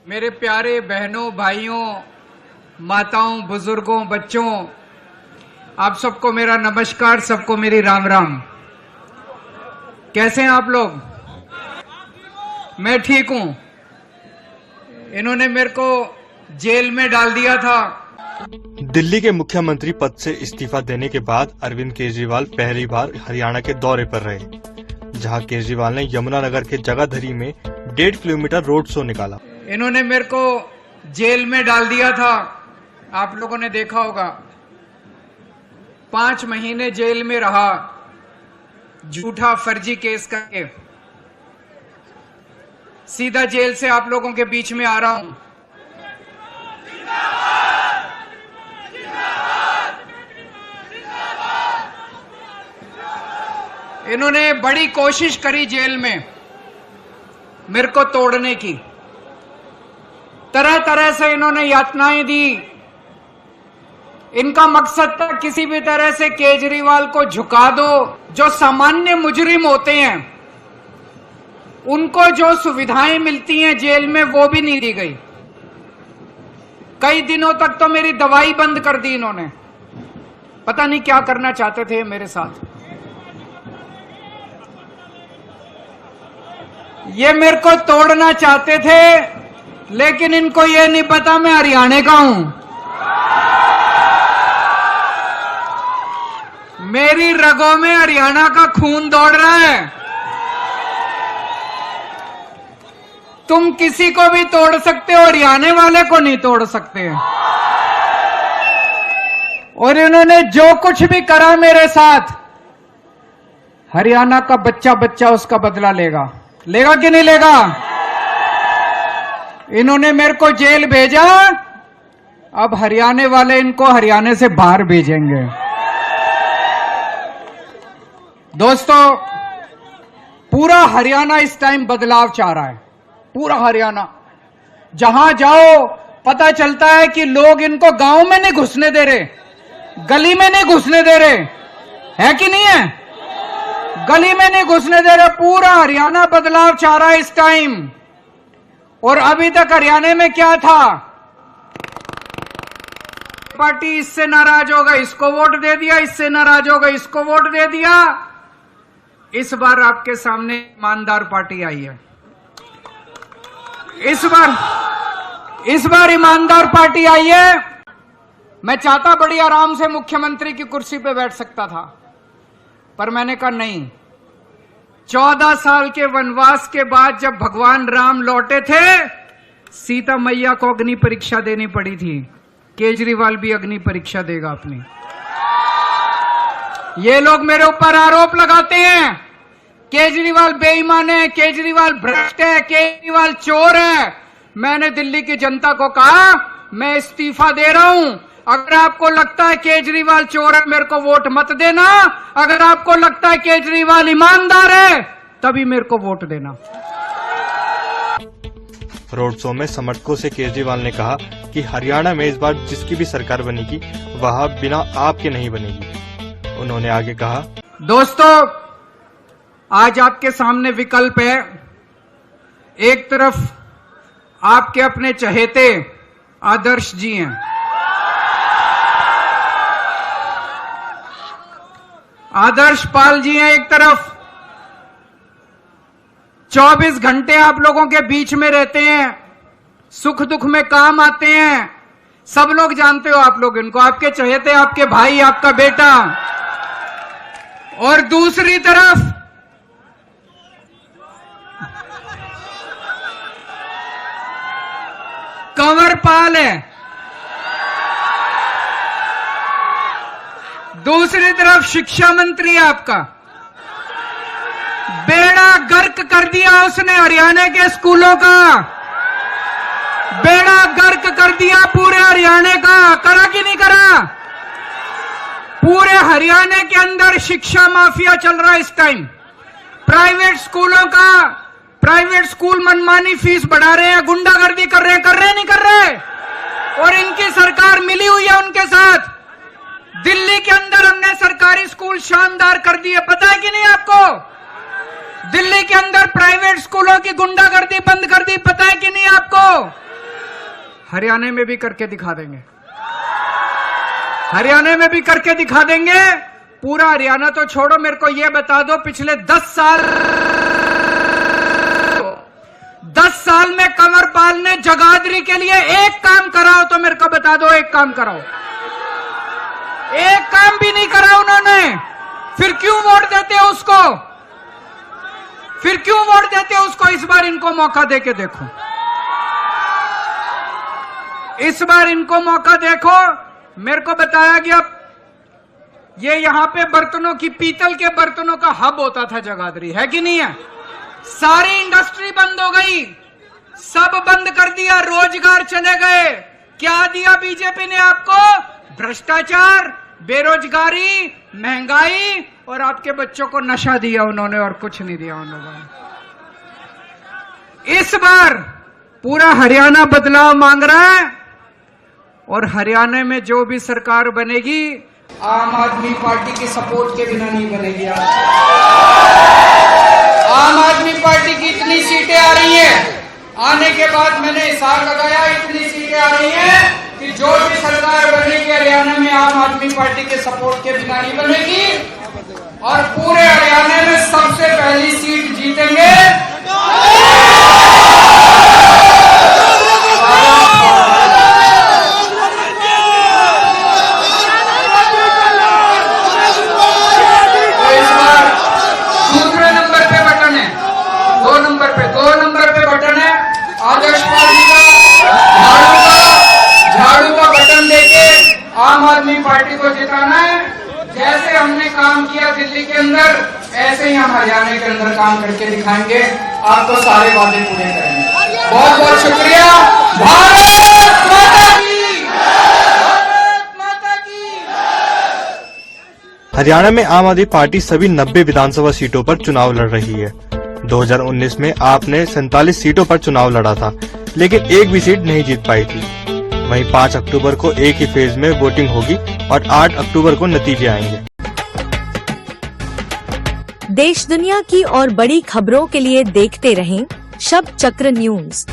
मेरे प्यारे बहनों, भाइयों, माताओं, बुजुर्गों, बच्चों, आप सबको मेरा नमस्कार, सबको मेरी राम राम। कैसे हैं आप लोग? मैं ठीक हूं। इन्होंने मेरे को जेल में डाल दिया था। दिल्ली के मुख्यमंत्री पद से इस्तीफा देने के बाद अरविंद केजरीवाल पहली बार हरियाणा के दौरे पर रहे, जहां केजरीवाल ने यमुनानगर के जगाधरी में 1.5 किलोमीटर रोड शो निकाला। इन्होंने मेरे को जेल में डाल दिया था, आप लोगों ने देखा होगा। 5 महीने जेल में रहा, झूठा फर्जी केस करके। सीधा जेल से आप लोगों के बीच में आ रहा हूं। इन्होंने बड़ी कोशिश करी जेल में मेरे को तोड़ने की। तरह तरह से इन्होंने यातनाएं दी। इनका मकसद था किसी भी तरह से केजरीवाल को झुका दो। जो सामान्य मुजरिम होते हैं उनको जो सुविधाएं मिलती हैं जेल में वो भी नहीं दी गई। कई दिनों तक तो मेरी दवाई बंद कर दी इन्होंने। पता नहीं क्या करना चाहते थे मेरे साथ। ये मेरे को तोड़ना चाहते थे, लेकिन इनको ये नहीं पता मैं हरियाणा का हूं। मेरी रगों में हरियाणा का खून दौड़ रहा है। तुम किसी को भी तोड़ सकते हो, हरियाणा वाले को नहीं तोड़ सकते। और इन्होंने जो कुछ भी करा मेरे साथ, हरियाणा का बच्चा बच्चा उसका बदला लेगा। लेगा कि नहीं लेगा? इन्होंने मेरे को जेल भेजा, अब हरियाणा वाले इनको हरियाणा से बाहर भेजेंगे। दोस्तों, पूरा हरियाणा इस टाइम बदलाव चाह रहा है। पूरा हरियाणा, जहां जाओ पता चलता है कि लोग इनको गांव में नहीं घुसने दे रहे, गली में नहीं घुसने दे रहे, है कि नहीं है? गली में नहीं घुसने दे रहे। पूरा हरियाणा बदलाव चाह रहा है इस टाइम। और अभी तक हरियाणा में क्या था? पार्टी इससे नाराज होगा इसको वोट दे दिया, इससे नाराज होगा इसको वोट दे दिया। इस बार आपके सामने ईमानदार पार्टी आई है। इस बार ईमानदार पार्टी आई है। मैं चाहता बड़ी आराम से मुख्यमंत्री की कुर्सी पे बैठ सकता था, पर मैंने कहा नहीं। 14 साल के वनवास के बाद जब भगवान राम लौटे थे, सीता मैया को अग्नि परीक्षा देनी पड़ी थी। केजरीवाल भी अग्नि परीक्षा देगा अपनी। ये लोग मेरे ऊपर आरोप लगाते हैं केजरीवाल बेईमान है, केजरीवाल भ्रष्ट है, केजरीवाल चोर है। मैंने दिल्ली की जनता को कहा मैं इस्तीफा दे रहा हूं। अगर आपको लगता है केजरीवाल चोर है, मेरे को वोट मत देना। अगर आपको लगता है केजरीवाल ईमानदार है, तभी मेरे को वोट देना। रोड शो में समर्थकों से केजरीवाल ने कहा कि हरियाणा में इस बार जिसकी भी सरकार बनेगी वह बिना आपके नहीं बनेगी। उन्होंने आगे कहा, दोस्तों, आज आपके सामने विकल्प है। एक तरफ आपके अपने चहेते आदर्श जी हैं, आदर्श पाल जी हैं एक तरफ। 24 घंटे आप लोगों के बीच में रहते हैं, सुख दुख में काम आते हैं। सब लोग जानते हो आप लोग इनको, आपके चहेते, आपके भाई, आपका बेटा। और दूसरी तरफ कंवरपाल है, दूसरी तरफ शिक्षा मंत्री है आपका। बेड़ा गर्क कर दिया उसने हरियाणा के स्कूलों का, बेड़ा गर्क कर दिया पूरे हरियाणा का। करा कि नहीं करा? पूरे हरियाणा के अंदर शिक्षा माफिया चल रहा है इस टाइम। प्राइवेट स्कूलों का, प्राइवेट स्कूल मनमानी फीस बढ़ा रहे हैं, गुंडागर्दी कर रहे हैं, नहीं कर रहे? और इनकी सरकार मिली हुई है उनके साथ। दिल्ली के अंदर हमने सरकारी स्कूल शानदार कर दिए, पता है कि नहीं आपको? दिल्ली के अंदर प्राइवेट स्कूलों की गुंडागर्दी बंद कर दी, पता है कि नहीं आपको? हरियाणा में भी करके दिखा देंगे, हरियाणा में भी करके दिखा देंगे। पूरा हरियाणा तो छोड़ो, मेरे को यह बता दो पिछले 10 साल में कंवरपाल ने जगाधरी के लिए एक काम कराओ तो मेरे को बता दो, एक काम कराओ। एक काम भी नहीं करा उन्होंने। फिर क्यों वोट देते हो उसको? फिर क्यों वोट देते हो उसको? इस बार इनको मौका देके देखो, इस बार इनको मौका देखो। मेरे को बताया गया ये यहां पे बर्तनों की, पीतल के बर्तनों का हब होता था जगाधरी, है कि नहीं है? सारी इंडस्ट्री बंद हो गई, सब बंद कर दिया, रोजगार चले गए। क्या दिया बीजेपी ने आपको? भ्रष्टाचार, बेरोजगारी, महंगाई और आपके बच्चों को नशा दिया उन्होंने, और कुछ नहीं दिया उन्होंने। इस बार पूरा हरियाणा बदलाव मांग रहा है, और हरियाणा में जो भी सरकार बनेगी आम आदमी पार्टी की सपोर्ट के बिना नहीं बनेगी। आम आदमी पार्टी की इतनी सीटें आ रही हैं, आने के बाद मैंने हिसाब लगाया, इतनी सीटें आ रही हैं कि जो भी सरकार बनेगी हरियाणा में आम आदमी पार्टी के सपोर्ट के बिना नहीं बनेगी, और पूरे हरियाणा में सबसे पहली सीट जीतेंगे आम आदमी पार्टी को जिताना है। जैसे हमने काम किया दिल्ली के अंदर, ऐसे ही हम हरियाणा के अंदर काम करके दिखाएंगे, आपको सारे वादे पूरे करेंगे। बहुत बहुत शुक्रिया। भारत माता की, भारत माता की। हरियाणा में आम आदमी पार्टी सभी 90 विधानसभा सीटों पर चुनाव लड़ रही है। 2019 में आपने 47 सीटों पर चुनाव लड़ा था, लेकिन एक भी सीट नहीं जीत पाई थी। वहीं 5 अक्टूबर को एक ही फेज में वोटिंग होगी और 8 अक्टूबर को नतीजे आएंगे। देश दुनिया की और बड़ी खबरों के लिए देखते रहें शब्द चक्र न्यूज।